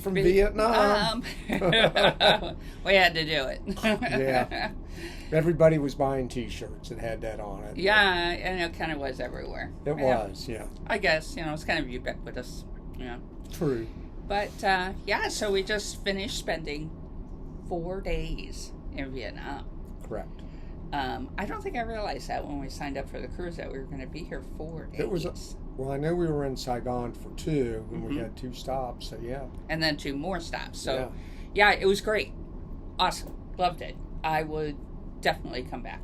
from Vietnam. We had to do it. Yeah. Everybody was buying T-shirts that had that on it. Yeah, and it kind of was everywhere. It was, yeah. I guess, it's kind of ubiquitous, True. But, so we just finished spending 4 days in Vietnam. Correct. I don't think I realized that when we signed up for the cruise that we were going to be here 4 days. Well, I know we were in Saigon for 2, and we had 2 stops, so yeah. And then 2 more stops. So, yeah, it was great. Awesome. Loved it. I would definitely come back.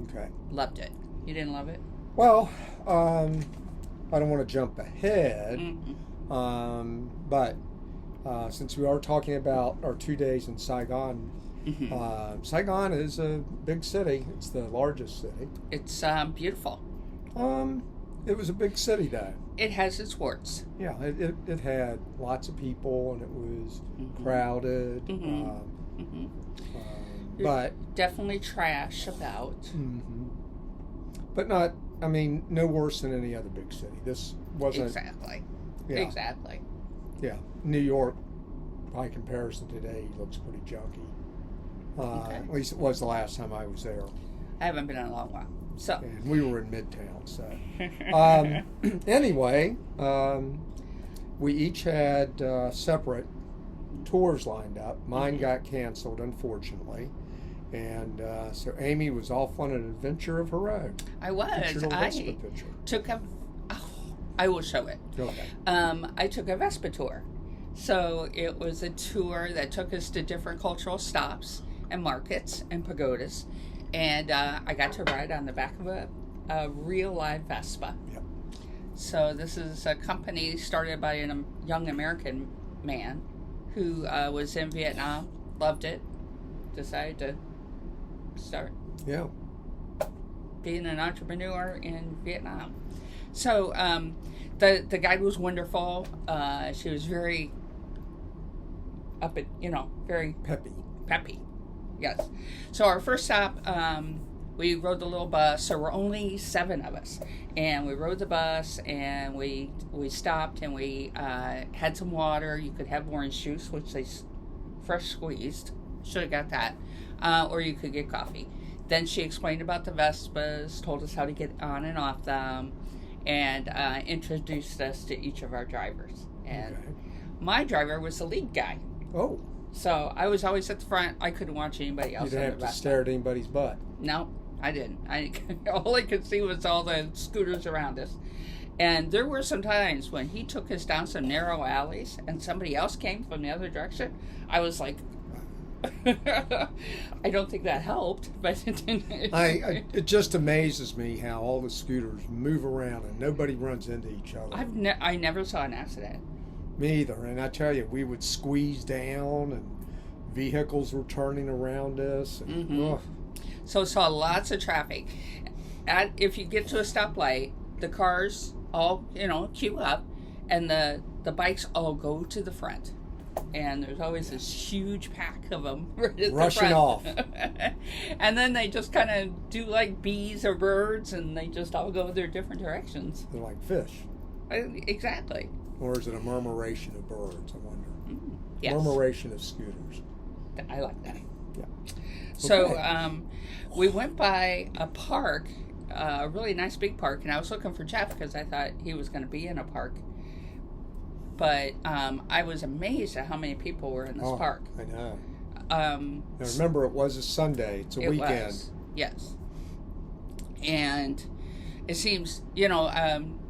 Okay. Loved it. You didn't love it? Well, I don't want to jump ahead, but since we are talking about our 2 days in Saigon, Saigon is a big city. It's the largest city. It's beautiful. It was a big city, though. It has its warts. Yeah, it had lots of people, and it was crowded. But definitely trash about. But not, no worse than any other big city. This wasn't... Exactly. Yeah. Exactly. Yeah. New York, by comparison today, looks pretty junky. At least it was the last time I was there. I haven't been in a long while. So. And we were in Midtown, so. Anyway, we each had separate tours lined up. Mine got canceled, unfortunately. And so Amy was off on an adventure of her own. I was. I took a... Oh, I will show it. Okay. I took a Vespa tour. So it was a tour that took us to different cultural stops and markets and pagodas. And I got to ride on the back of a real live Vespa. Yep. So this is a company started by a young American man who was in Vietnam, loved it, decided to start being an entrepreneur in Vietnam. So the guide was wonderful. She was very very peppy. Yes. So our first stop, we rode the little bus. So we're only 7 of us, and we rode the bus, and we stopped, and we had some water. You could have orange juice, which they fresh squeezed. Should have got that, or you could get coffee. Then she explained about the Vespas, told us how to get on and off them, and introduced us to each of our drivers. And my driver was the lead guy. Oh. So I was always at the front. I couldn't watch anybody else. You didn't have to stare at anybody's butt. No, I didn't. All I could see was all the scooters around us. And there were some times when he took us down some narrow alleys and somebody else came from the other direction. I was like, I don't think that helped, but it just amazes me how all the scooters move around and nobody runs into each other. I never saw an accident. Me either. And I tell you, we would squeeze down and vehicles were turning around us. And, So saw lots of traffic. If you get to a stoplight, the cars all, queue up, and the bikes all go to the front. And there's always this huge pack of them right at rushing the front. Off. And then they just kind of do like bees or birds, and they just all go their different directions. They're like fish. Exactly. Or is it a murmuration of birds, I wonder? Yes. Murmuration of scooters. I like that. Yeah. So we went by a park, a really nice big park, and I was looking for Jeff because I thought he was going to be in a park. But I was amazed at how many people were in this park. I know. Now remember, it was a Sunday. It's a weekend. Was, yes. And it seems,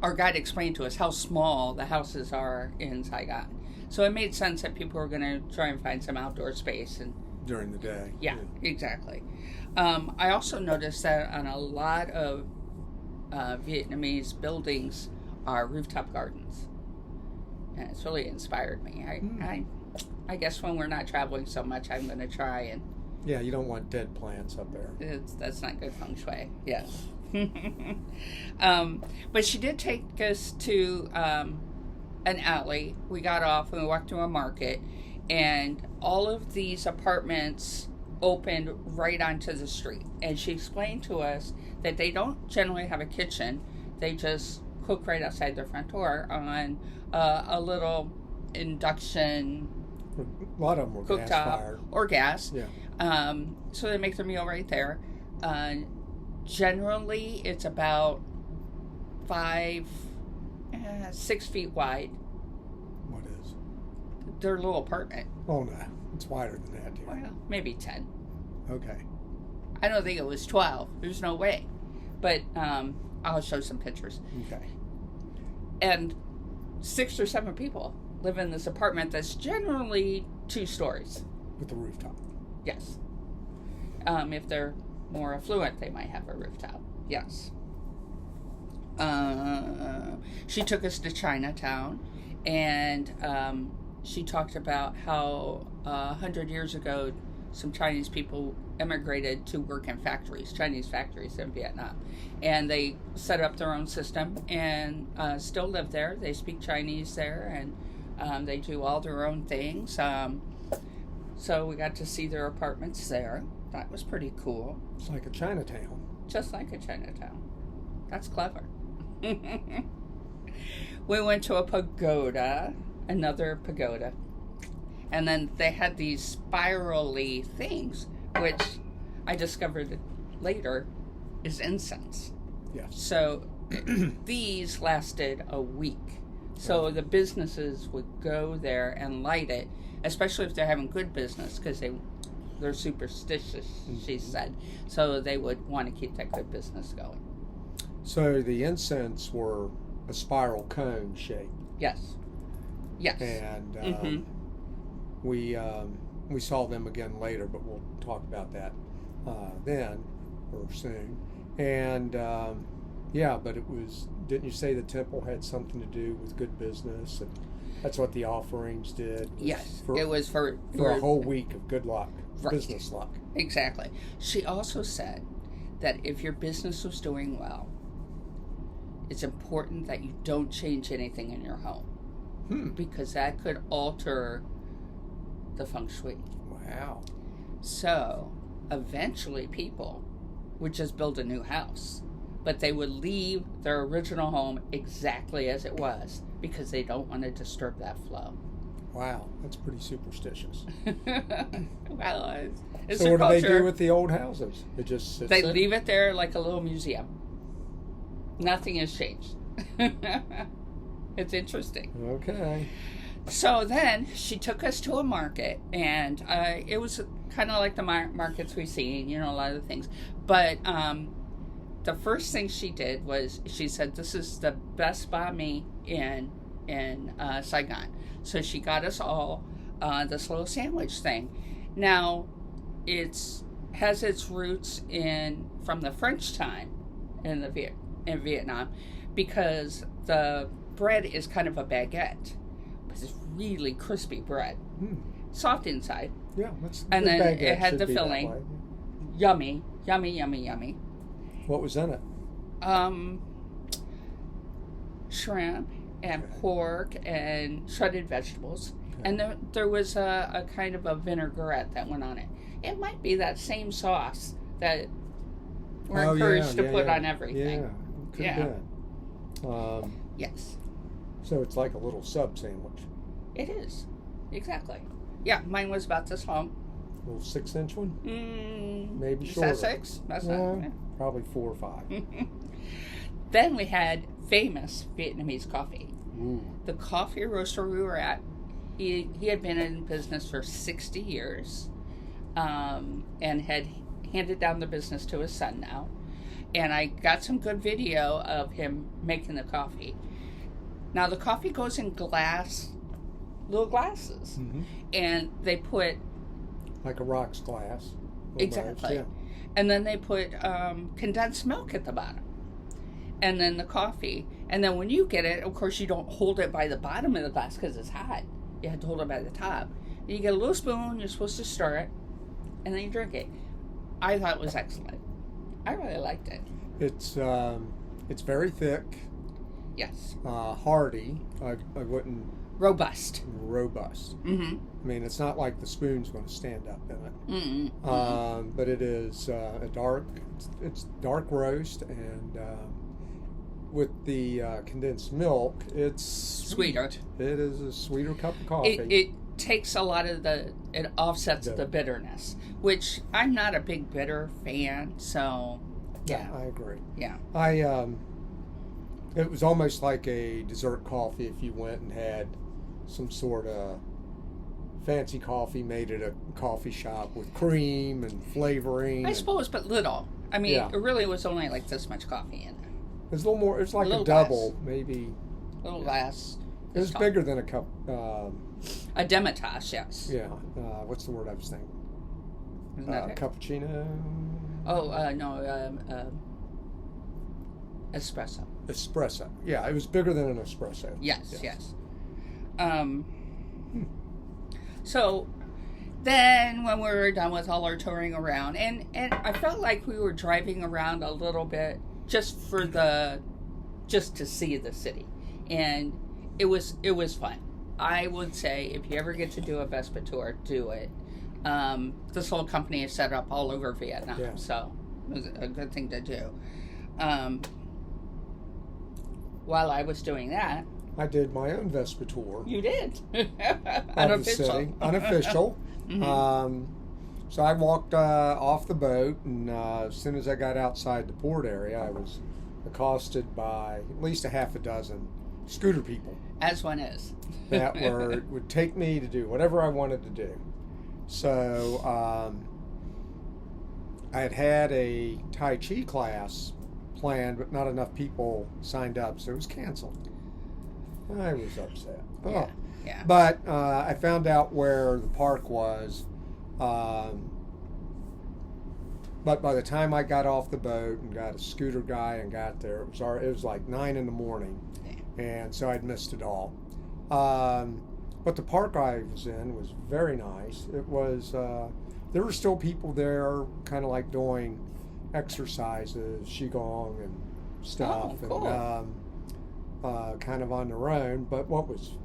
our guide explained to us how small the houses are in Saigon. So it made sense that people were going to try and find some outdoor space. And during the day. Yeah, exactly. I also noticed that on a lot of Vietnamese buildings are rooftop gardens. And it's really inspired me. I guess when we're not traveling so much, I'm going to try and... Yeah, you don't want dead plants up there. That's not good feng shui. Yes. But she did take us to an alley. We got off and we walked through a market, and all of these apartments opened right onto the street. And she explained to us that they don't generally have a kitchen. They just cook right outside their front door on a little induction A lot of them were cooktop gas-fired. or gas. Yeah. So they make their meal right there. Generally, it's about 6 feet wide. What is? Their little apartment. Oh, no. It's wider than that, dear. Well, maybe 10. Okay. I don't think it was 12. There's no way. But I'll show some pictures. Okay. And 6 or 7 people live in this apartment that's generally 2 stories. With the rooftop. Yes. If they're more affluent, they might have a rooftop. Yes. She took us to Chinatown, and she talked about how 100 years ago, some Chinese people emigrated to work in factories, Chinese factories in Vietnam. And they set up their own system and still live there. They speak Chinese there, and they do all their own things. So we got to see their apartments there. That was pretty cool. It's like a Chinatown. Just like a Chinatown. That's clever. We went to a pagoda, another pagoda. And then they had these spirally things, which I discovered later is incense. Yes. So these lasted a week. So the businesses would go there and light it, especially if they're having good business, because they're superstitious, she said. So they would want to keep that good business going. So the incense were a spiral cone shape. Yes. Yes. And we saw them again later, but we'll talk about that then or soon. And yeah, but it was. Didn't you say the temple had something to do with good business, and that's what the offerings did? Yes, it was for a whole week of good luck, right. Business luck. Exactly. She also said that if your business was doing well, it's important that you don't change anything in your home, because that could alter the feng shui. Wow. So eventually people would just build a new house, but they would leave their original home exactly as it was because they don't want to disturb that flow. Wow, that's pretty superstitious. Well, it's so what culture. do they do with the old houses? It just sits They there? leave it there like a little museum. Nothing has changed. It's interesting. Okay. So then she took us to a market, and it was kind of like the markets we've seen, a lot of the things. But the first thing she did was she said, "This is the best banh mi in Saigon." So she got us all this little sandwich thing. Now, has its roots from the French time in Vietnam, because the bread is kind of a baguette. It's really crispy bread, soft inside. Yeah, that's and then baguette it had should the be that filling. way. Yummy, yummy, yummy, yummy. What was in it? Shrimp and pork and shredded vegetables, and there was a kind of a vinaigrette that went on it. It might be that same sauce that we're encouraged to put on everything. Yeah, could have been. Yes. So it's like a little sub sandwich. It is. Exactly. Yeah, mine was about this long. A little 6-inch one? Maybe Is shorter. that 6? That's No, not. probably 4 or 5. Then we had famous Vietnamese coffee. Ooh. The coffee roaster we were at, he had been in business for 60 years and had handed down the business to his son now. And I got some good video of him making the coffee. Now, the coffee goes in little glasses. And they put... Like a rocks glass. Exactly. Yeah. And then they put condensed milk at the bottom. And then the coffee. And then when you get it, of course, you don't hold it by the bottom of the glass because it's hot. You have to hold it by the top. And you get a little spoon, you're supposed to stir it, and then you drink it. I thought it was excellent. I really liked it. It's very thick. Yes. Hearty. I wouldn't... Robust. I mean, it's not like the spoon's going to stand up in it. But it is it's dark roast, and with the condensed milk, it's Sweeter. It is a sweeter cup of coffee. It takes a lot of it offsets the bitterness, which I'm not a big bitter fan, so yeah. I agree. Yeah. It was almost like a dessert coffee if you went and had some sort of fancy coffee made at a coffee shop with cream and flavoring. I suppose, but little. I mean, Yeah. it really was only like this much coffee in it. It was a little more. It was like a double, maybe. A little less. It was bigger than a cup. A demitasse, yes. Yeah. What's the word I was thinking? Isn't that it? Cappuccino. Oh, no. Espresso. Espresso. Yeah, it was bigger than an espresso. Yes. So then when we were done with all our touring around, and I felt like we were driving around a little bit just to see the city. And it was fun. I would say if you ever get to do a Vespa tour, do it. This whole company is set up all over Vietnam, so it was a good thing to do. While I was doing that, I did my own Vespa tour. You did. Unofficial. Unofficial. Mm-hmm. So I walked off the boat, and as soon as I got outside the port area, I was accosted by at least a half a dozen scooter people. As one is. That would take me to do whatever I wanted to do. So I had a Tai Chi class planned, but not enough people signed up, so it was canceled. I was upset. Yeah. But I found out where the park was. But by the time I got off the boat and got a scooter guy and got there, it was like 9 a.m, and so I'd missed it all. But the park I was in was very nice. It was there were still people there, kind of like doing exercises, qigong and stuff, cool. and kind of on their own. But what was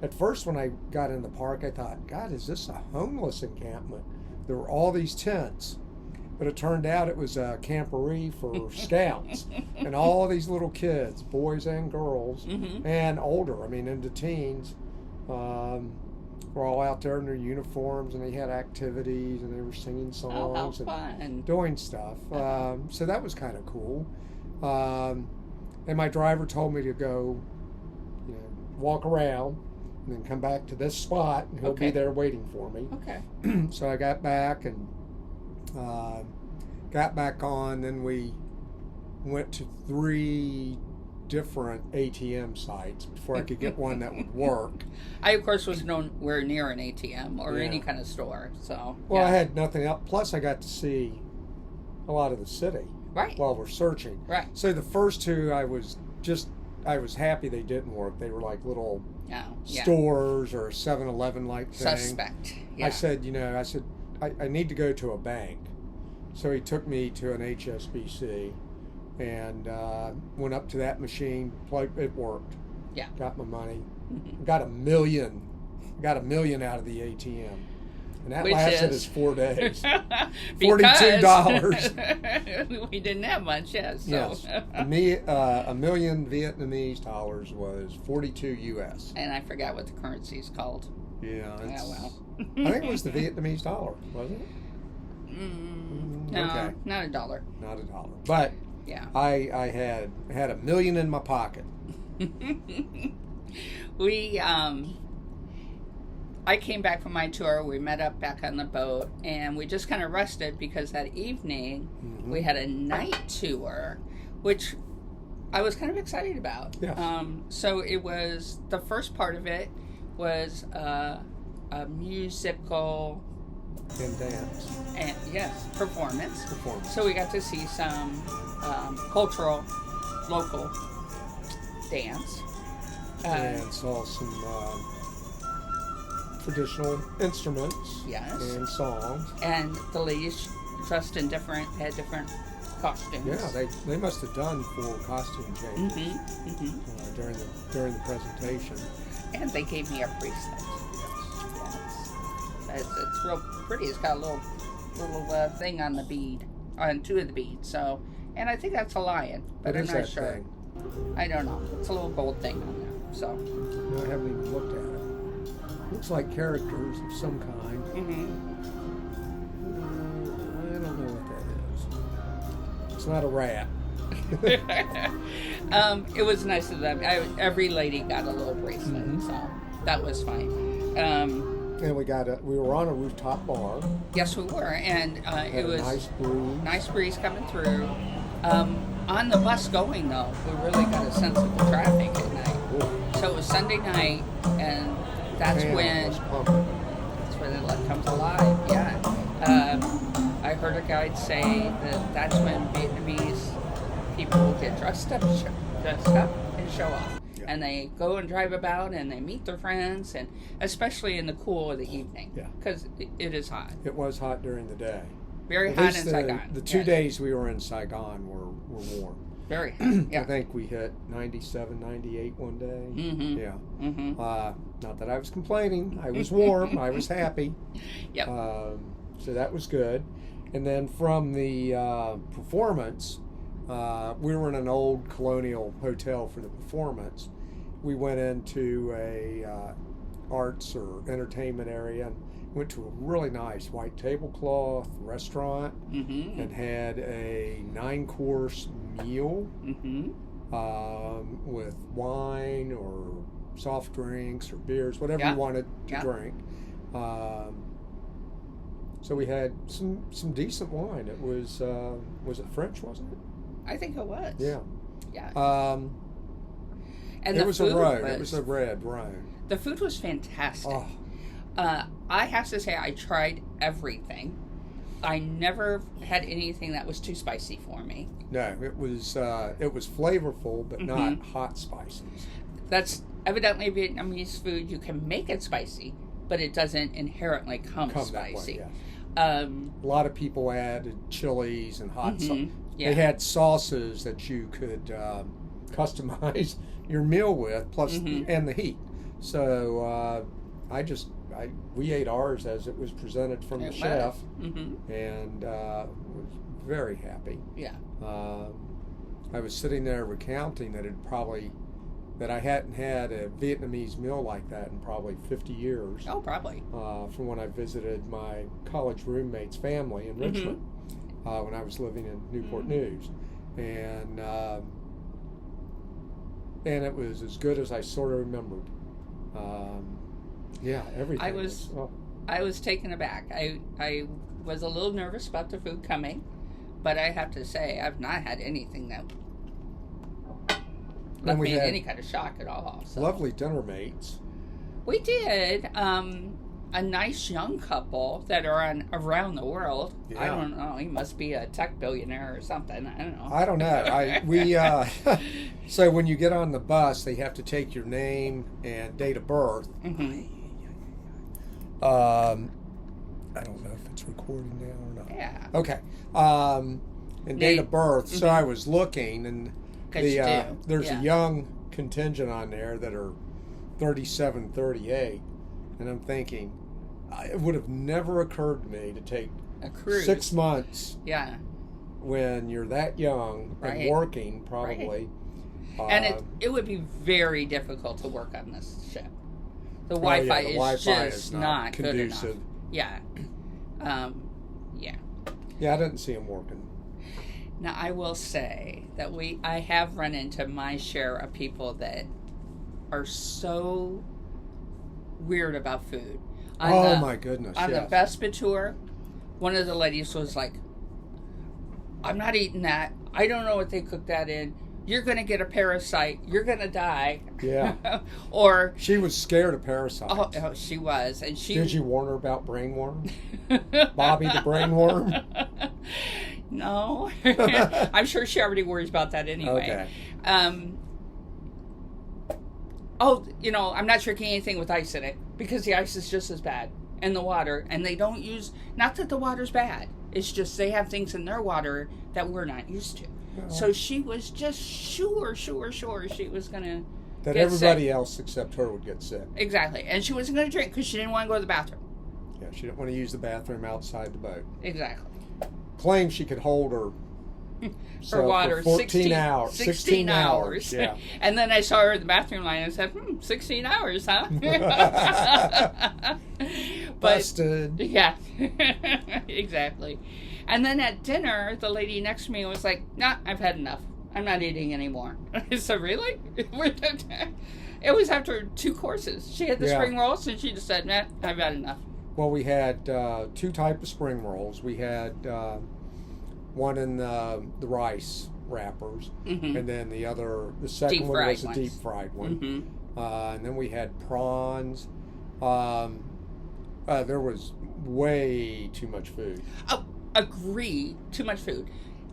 at first when I got in the park, I thought, God, is this a homeless encampment? There were all these tents. But it turned out it was a camporee for scouts. And all these little kids, boys and girls, and older, I mean, into teens, were all out there in their uniforms, and they had activities, and they were singing songs and doing stuff. So that was kind of cool. And my driver told me to go, walk around, and then come back to this spot, and he'll be there waiting for me. Okay. So I got back and got back on. Then we went to 3 different ATM sites before I could get one that would work. I, of course, was nowhere near an ATM or any kind of store. So I had nothing else. Plus, I got to see a lot of the city while we're searching. Right. So the first 2, I was happy they didn't work. They were like little stores or 7-Eleven like thing. Suspect. Yeah. I said, I need to go to a bank. So he took me to an HSBC and went up to that machine. It worked. Yeah. Got my money. Got $1 million. Got $1 million out of the ATM. And that lasted us 4 days. $42. We didn't have much, yes. Yes. $1 million Vietnamese dollars was 42 US. And I forgot what the currency is called. Yeah. Well. I think it was the Vietnamese dollar, wasn't it? No, not $1. Not $1. But I had $1 million in my pocket. I came back from my tour. We met up back on the boat, and we just kind of rested because that evening we had a night tour, which I was kind of excited about. Yes. So it was, the first part of it was a musical and dance. And performance. Performance. So we got to see some cultural, local dance. And saw some traditional instruments. Yes. And songs. And the ladies dressed in had different costumes. Yeah, they must have done 4 costume changes during the presentation. And they gave me a bracelet. It's real pretty. It's got a little thing on the bead, on 2 of the beads. So, and I think that's a lion, but I'm not sure. Thing? I don't know. It's a little gold thing on there. So no, I haven't even looked at it. looks like characters of some kind. I don't know what that is. It's not a rat. It was nice of them. Every lady got a little bracelet, so that was fine. And we were on a rooftop bar. Yes, we were, and it was nice breeze coming through. On the bus going though, we really got a sense of the traffic at night. Ooh. So it was Sunday night, and that's when it comes alive. Yeah, I heard a guide say that's when Vietnamese people get dressed up and show off. Yeah. And they go and drive about and they meet their friends, and especially in the cool of the evening. Yeah. Because it is hot. It was hot during the day. Very hot in Saigon. The 2 days we were in Saigon were warm. Very hot. Yeah. I think we hit 97, 98 one day. Yeah. Not that I was complaining. I was warm. I was happy. Yep. So that was good. And then from the performance, we were in an old colonial hotel for the performance. We went into a arts or entertainment area and went to a really nice white tablecloth restaurant and had a 9-course meal with wine or soft drinks or beers, whatever you wanted to drink. So we had some decent wine. It was it French, wasn't it? I think it was. Yeah. Yeah. And it was a road. It was a red road. The food was fantastic. Oh. I have to say I tried everything. I never had anything that was too spicy for me. No, it was flavorful, but not hot spices. That's evidently Vietnamese food. You can make it spicy, but it doesn't inherently come spicy. That way, yes. A lot of people added chilies and hot sauce. Yeah. They had sauces that you could customize your meal with, plus and the heat. So we ate ours as it was presented from the chef, and was very happy. Yeah. I was sitting there recounting that I hadn't had a Vietnamese meal like that in probably 50 years. Oh, probably. From when I visited my college roommate's family in Richmond when I was living in Newport News, and it was as good as I sort of remembered. Yeah, everything. I was taken aback. I was a little nervous about the food coming, but I have to say I've not had anything that left me in any kind of shock at all. So. Lovely dinner mates. We did. A nice young couple that are around the world. Yeah. I don't know. He must be a tech billionaire or something. I don't know. So when you get on the bus, they have to take your name and date of birth. I don't know if it's recording now or not. Yeah. Okay. And date of birth. So I was looking, and there's a young contingent on there that are 37, 38. And I'm thinking, it would have never occurred to me to take a cruise 6 months. Yeah. When you're that young and working, probably. Right. And it would be very difficult to work on this ship. The Wi-Fi is just not conducive. Good enough. Yeah. Yeah, I didn't see him working. Now, I will say that I have run into my share of people that are so weird about food. My goodness! On the Vespa tour, one of the ladies was like, "I'm not eating that. I don't know what they cook that in. You're going to get a parasite. You're going to die." Yeah. Or she was scared of parasites. Oh, she was, and she. Did you warn her about brainworm? Bobby the brainworm. No, I'm sure she already worries about that anyway. Okay. I'm not drinking anything with ice in it because the ice is just as bad, and the water, and they don't use, not that the water's bad, it's just they have things in their water that we're not used to. No. So she was just sure she was going to that everybody else except her would get sick. Exactly, and she wasn't going to drink because she didn't want to go to the bathroom. Yeah, she didn't want to use the bathroom outside the boat. Exactly. Claimed she could hold her For water, 14 hours. 16 hours. Yeah. And then I saw her in the bathroom line and said, 16 hours, huh? Busted. Yeah, exactly. And then at dinner, the lady next to me was like, nah, I've had enough. I'm not eating anymore. I said, really? It was after 2 courses. She had the spring rolls, and she just said, nah, I've had enough. Well, we had 2 types of spring rolls. We had one in the rice wrappers, and then the second one was a deep fried one. And then we had prawns. There was way too much food. Oh, agree. Too much food.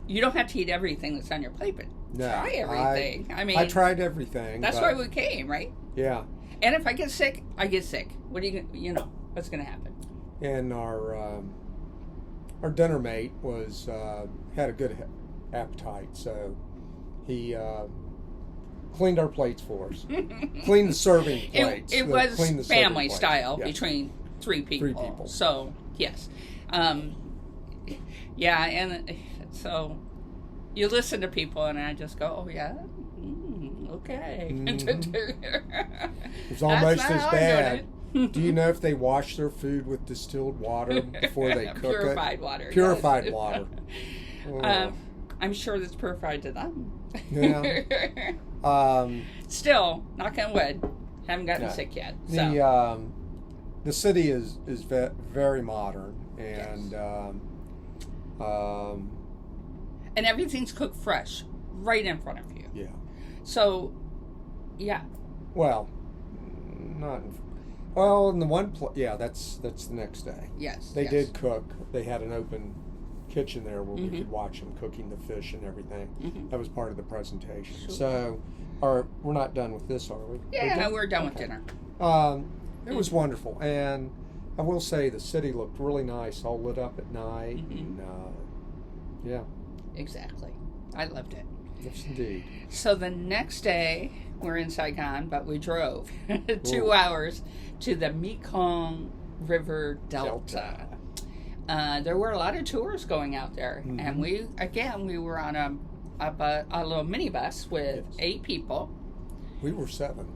You don't have to eat everything that's on your plate, but try everything. I tried everything. That's why we came, right? Yeah. And if I get sick, I get sick. What are you know, what's going to happen? And our dinner mate had a good appetite, so he cleaned our plates for us. Cleaned the serving plates. It was family style between 3 people. 3 people. So, yes. Yeah, and so you listen to people, and I just go, oh, yeah? Okay. It's almost as bad. Do you know if they wash their food with distilled water before they cook Purified water. Purified water. I'm sure that's purified to them. Yeah. Still, knock on wood, haven't gotten sick yet. So. The city is very modern, and and everything's cooked fresh, right in front of you. Yeah. So, yeah. Well, not. Well, in the one place, that's the next day. Yes. They did cook. They had an open kitchen there where we could watch them cooking the fish and everything. That was part of the presentation. Sure. So, we're not done with this, are we? Yeah, we're done with dinner. It was wonderful, and I will say the city looked really nice, all lit up at night. And, yeah. Exactly. I loved it. Yes, indeed. So the next day, we're in Saigon, but we drove 2 hours to the Mekong River Delta. There were a lot of tours going out there, and we were on a little minibus with 8 people. We were 7.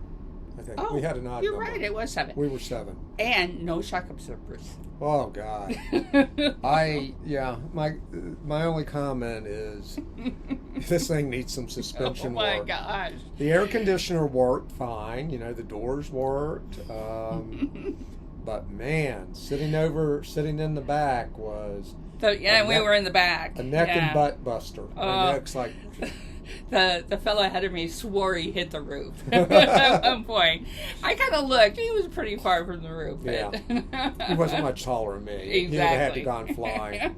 I think. Oh, we had an odd you're number. right. It was 7. We were 7. And no shock absorbers. Oh God. My only comment is this thing needs some suspension work. Oh my gosh. The air conditioner worked fine. The doors worked. But man, sitting in the back was. We were in the back. A neck and butt buster. My neck's like. The fellow ahead of me swore he hit the roof at one point. I kind of looked. He was pretty far from the roof. Yeah. He wasn't much taller than me. Exactly. He would have had to gone flying.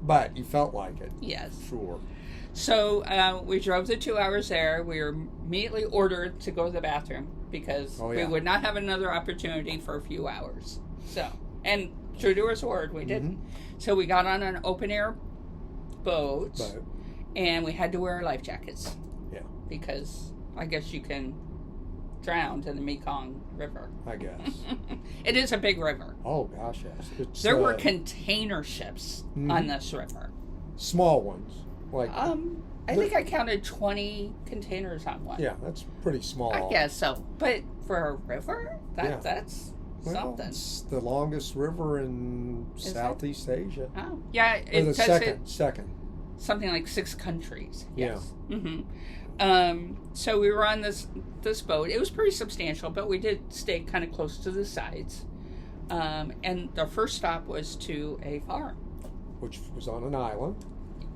But you felt like it. Yes. Sure. So we drove the 2 hours there. We were immediately ordered to go to the bathroom because we would not have another opportunity for a few hours. So, and true to his word, we didn't. So we got on an open air boat. And we had to wear life jackets. Yeah. Because I guess you can drown in the Mekong River. I guess. It is a big river. Oh, gosh, yes. There were container ships on this river. Small ones. I think I counted 20 containers on one. Yeah, that's pretty small. I guess so. But for a river, that's something. It's the longest river in Southeast Asia. Oh, yeah. The second. Something like 6 countries. Yes. Yeah. So we were on this boat. It was pretty substantial, but we did stay kind of close to the sides. And the first stop was to a farm, which was on an island.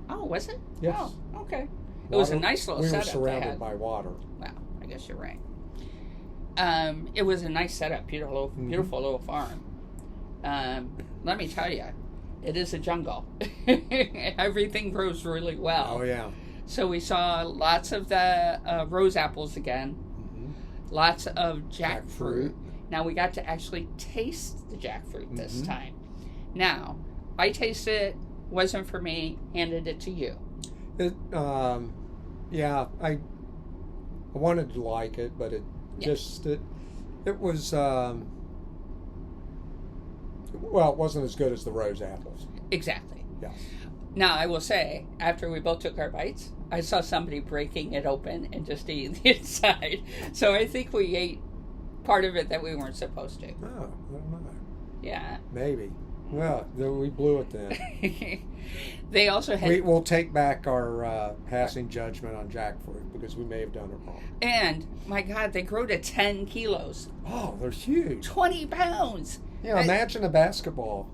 Oh, was it? Yes. Oh, okay. It was a nice little setup. We were surrounded by water. Wow, I guess you're right. It was a nice setup, beautiful little farm. Let me tell you. It is a jungle. Everything grows really well. Oh, yeah. So we saw lots of the rose apples again. Lots of jackfruit. Now we got to actually taste the jackfruit this time. Now, I tasted it, wasn't for me, handed it to you. I wanted to like it, but it was... Well, it wasn't as good as the rose apples. Exactly. Yes. Now, I will say, after we both took our bites, I saw somebody breaking it open and just eating the inside. So I think we ate part of it that we weren't supposed to. Oh, I don't know. Yeah. Maybe. Well, we blew it then. They also had... We'll take back our passing judgment on jackfruit because we may have done it wrong. And, my God, they grow to 10 kilos. Oh, they're huge. 20 pounds. Yeah, imagine a basketball.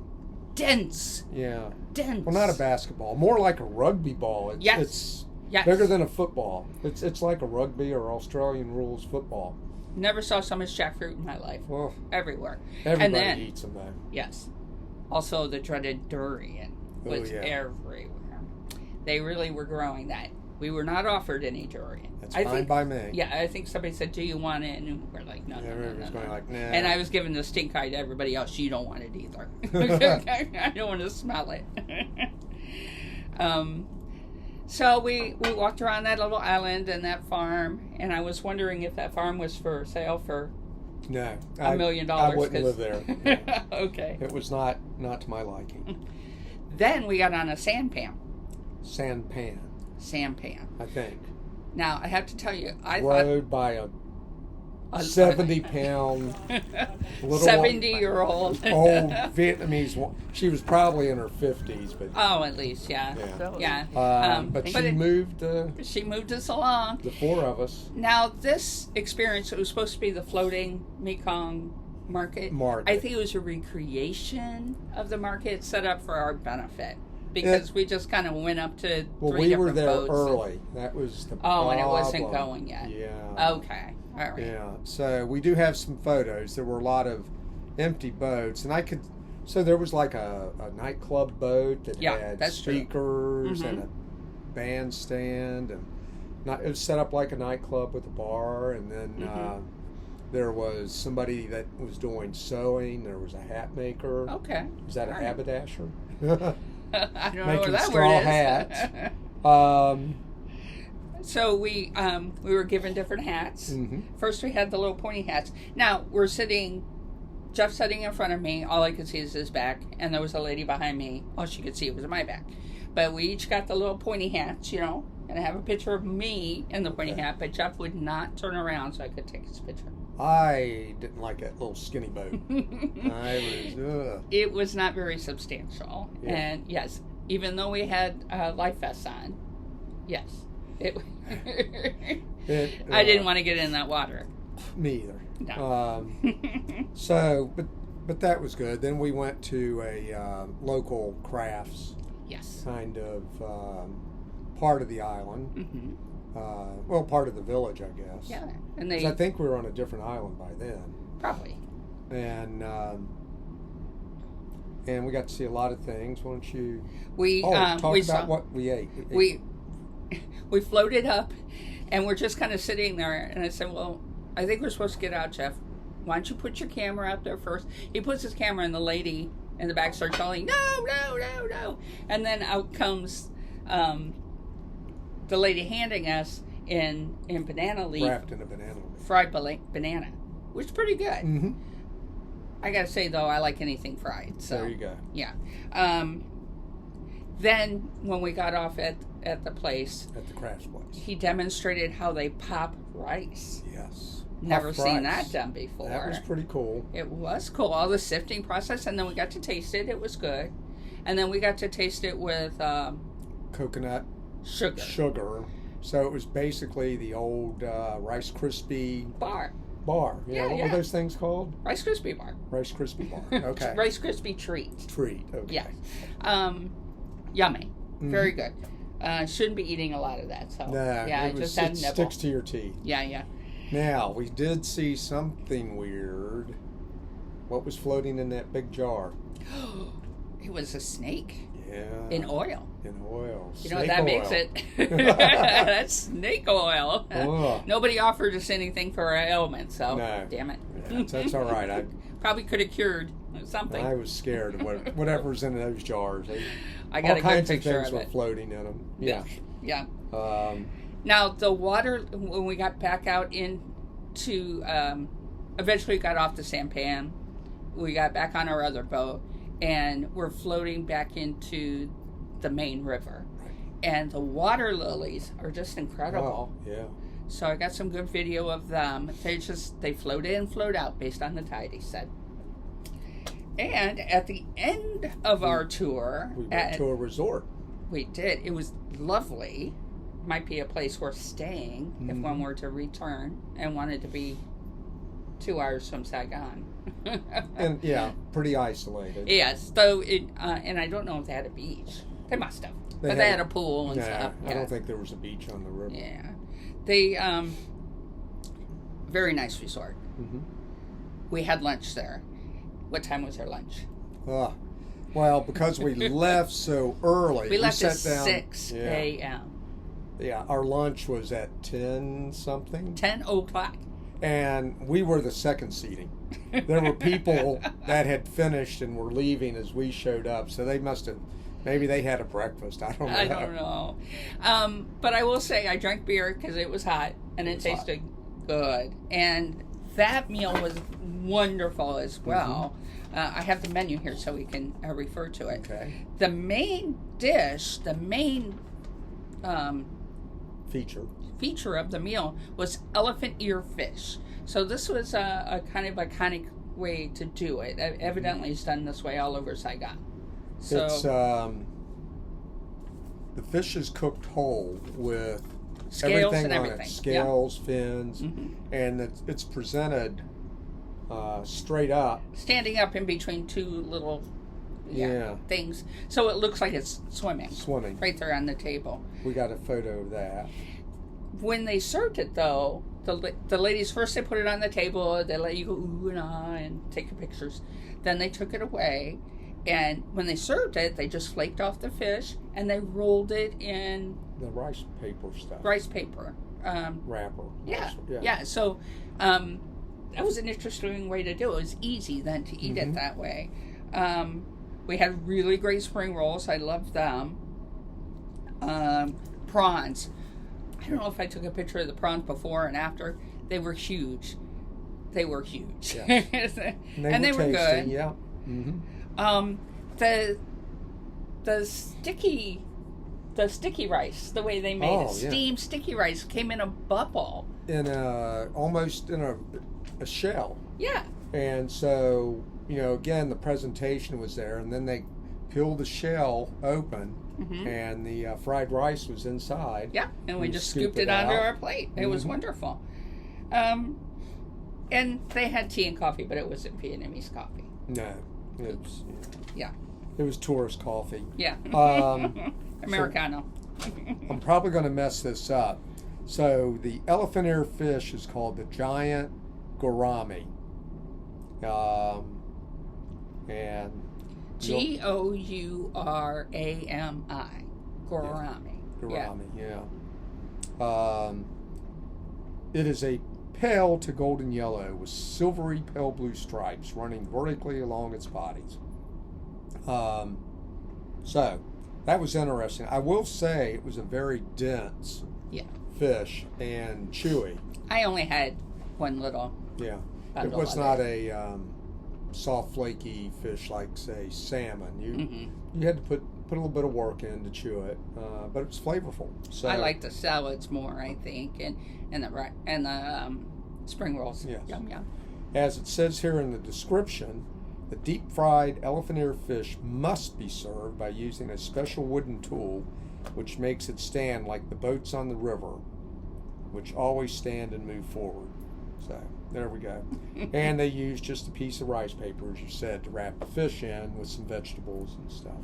Dense. Yeah. Dense. Well, not a basketball. More like a rugby ball. It's bigger than a football. It's like a rugby or Australian rules football. Never saw so much jackfruit in my life. Well, everywhere. Everybody eats them, though. Yes. Also, the dreaded durian was everywhere. They really were growing that. We were not offered any durian. That's fine by me. Yeah, I think somebody said, "Do you want it?" And we're like, "No, Everybody's going like, "Nah." And I was giving the stink eye to everybody else. You don't want it either. I don't want to smell it. So we walked around that little island and that farm, and I was wondering if that farm was for sale for $1 million. I wouldn't live there. No. Okay. It was not to my liking. Then we got on a sampan. Sampan. I think. Now, I have to tell you, rode by a 70-pound little 70-year-old old Vietnamese. She was probably in her 50s, but at least, yeah. But she moved. She moved us along. The four of us. Now, this experience, it was supposed to be the floating Mekong market. I think it was a recreation of the market set up for our benefit. Because we just kind of went up to three different boats. Well, we were there early. That was the problem. And it wasn't going yet. Yeah. Okay. All right. Yeah. So we do have some photos. There were a lot of empty boats, and so there was like a nightclub boat that had speakers and a bandstand, and it was set up like a nightclub with a bar, and then there was somebody that was doing sewing. There was a hat maker. Okay. Is that a haberdasher? I don't know Making what that straw word is. hats. So we were given different hats. Mm-hmm. First we had the little pointy hats. Now Jeff's sitting in front of me. All I could see is his back, and there was a lady behind me. All she could see was my back. But we each got the little pointy hats, and I have a picture of me in the pointy hat, but Jeff would not turn around so I could take his picture. I didn't like that little skinny boat. It was not very substantial. Yeah. And yes, even though we had life vests on, yes. I didn't want to get in that water. Me either. No. But that was good. Then we went to a local crafts kind of part of the island. Mm-hmm. Part of the village, I guess. Yeah, and I think we were on a different island by then. Probably. And we got to see a lot of things. Why don't you? Talk about what we ate. We floated up, and we're just kind of sitting there. And I said, "Well, I think we're supposed to get out, Jeff. Why don't you put your camera out there first?" He puts his camera, and the lady in the back starts yelling, "No!" And then out comes the lady handing us in banana leaf, wrapped in a banana leaf, fried banana, which is pretty good. Mm-hmm. I gotta say though, I like anything fried. So there you go. Yeah. Then when we got off at the place, at the crafts place, he demonstrated how they pop rice. Yes. Never seen that done before. That was pretty cool. It was cool. All the sifting process, and then we got to taste it. It was good. And then we got to taste it with coconut sugar. So it was basically the old Rice Krispie bar. Yeah, what were those things called? Rice Krispie bar. Rice Krispie bar. Okay. Rice Krispie treat. Okay. Yeah. Yummy. Mm-hmm. Very good. Shouldn't be eating a lot of that. So it sticks to your teeth. Yeah. Now we did see something weird. What was floating in that big jar? It was a snake. Yeah. In oil. You know what that makes it? That's snake oil. Nobody offered us anything for our ailment, so damn it. Yeah, that's all right. I probably could have cured something. I was scared of whatever's in those jars. I got all a kinds good picture of things were floating in them. Yeah. Now the water, when we got back out into, eventually got off the sampan, we got back on our other boat, and we're floating back into the main river. And the water lilies are just incredible. Oh, yeah. So I got some good video of them. They float in, float out based on the tide, he said. And at the end of our tour, we went to a resort. We did. It was lovely. Might be a place worth staying if one were to return and wanted to be 2 hours from Saigon. And yeah, pretty isolated. Yes, though and I don't know if they had a beach. They must have. But they had a pool and stuff. Yeah. I don't think there was a beach on the river. Yeah. They, very nice resort. We had lunch there. What time was our lunch? Well, because we left so early. We left at down, 6 a.m. Yeah, our lunch was at 10 something. 10 o'clock. And we were the second seating. There were people that had finished and were leaving as we showed up, so they must have, maybe they had a breakfast. I don't know. I don't know. But I will say I drank beer because it was hot and it tasted good. And that meal was wonderful as well. I have the menu here so we can refer to it. Okay. The main dish, the main feature of the meal was elephant ear fish. So this was a kind of iconic way to do it. Evidently it's done this way all over Saigon. So it's the fish is cooked whole with scales everything and on everything. it. Scales, fins, and it's presented straight up. Standing up in between two little things. So it looks like it's swimming. Right there on the table. We got a photo of that. When they served it, though, the ladies, first they put it on the table, they let you go ooh and ah and take your pictures. Then they took it away, and when they served it, they just flaked off the fish, and they rolled it in the rice paper stuff. Rice paper. Wrapper. Yeah. So that was an interesting way to do it. It was easy then to eat it that way. We had really great spring rolls. I loved them. Prawns. I don't know if I took a picture of the prawns before and after. They were huge. Yes. And they were good. Yeah. The sticky rice, the way they made it, steamed sticky rice, came in a bubble. Almost in a shell. Yeah. And so, again, the presentation was there, and then they peeled the shell open, and the fried rice was inside. Yeah, and we just scooped it onto our plate. It was wonderful. And they had tea and coffee, but it wasn't Vietnamese coffee. No. It was tourist coffee. Yeah. Americano. So, I'm probably going to mess this up. So the elephant ear fish is called the giant gourami. And Gourami. Gourami. Gourami, yeah. It is a pale to golden yellow with silvery pale blue stripes running vertically along its bodies. So that was interesting. I will say it was a very dense fish and chewy. I only had one little. Yeah. It was not a soft, flaky fish like, say, salmon. You had to put a little bit of work in to chew it, but it was flavorful. So I like the salads more, I think, and the spring rolls. Yes. Yum yum. As it says here in the description, the deep-fried elephant ear fish must be served by using a special wooden tool, which makes it stand like the boats on the river, which always stand and move forward. So there we go. And they used just a piece of rice paper, as you said, to wrap the fish in with some vegetables and stuff.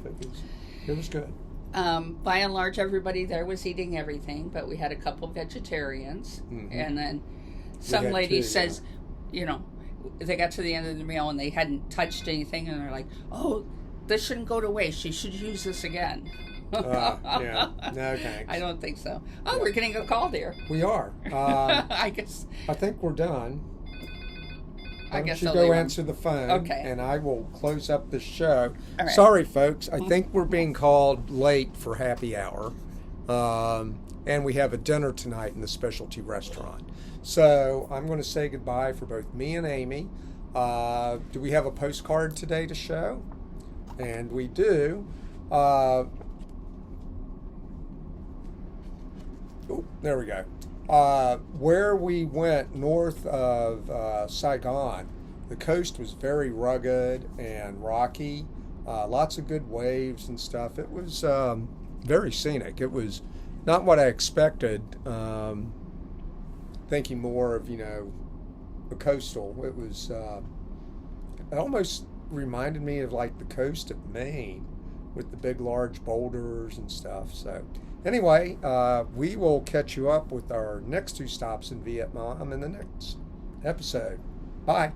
It was good. By and large, everybody there was eating everything, but we had a couple vegetarians, and then some lady says, they got to the end of the meal and they hadn't touched anything, and they're like, "Oh, this shouldn't go to waste. She should use this again." No thanks. I don't think so. Oh, we're getting a call, dear. We are. I guess. I think we're done. I guess you go answer the phone, okay, and I will close up the show. All right. Sorry, folks. I think we're being called late for happy hour, and we have a dinner tonight in the specialty restaurant. So I'm going to say goodbye for both me and Amy. Do we have a postcard today to show? And we do. Oh, there we go. Where we went north of Saigon, the coast was very rugged and rocky. Lots of good waves and stuff. It was very scenic. It was not what I expected. Thinking more of, the coastal. It was. It almost reminded me of like the coast of Maine, with the big, large boulders and stuff. So, anyway, we will catch you up with our next 2 stops in Vietnam in the next episode. Bye.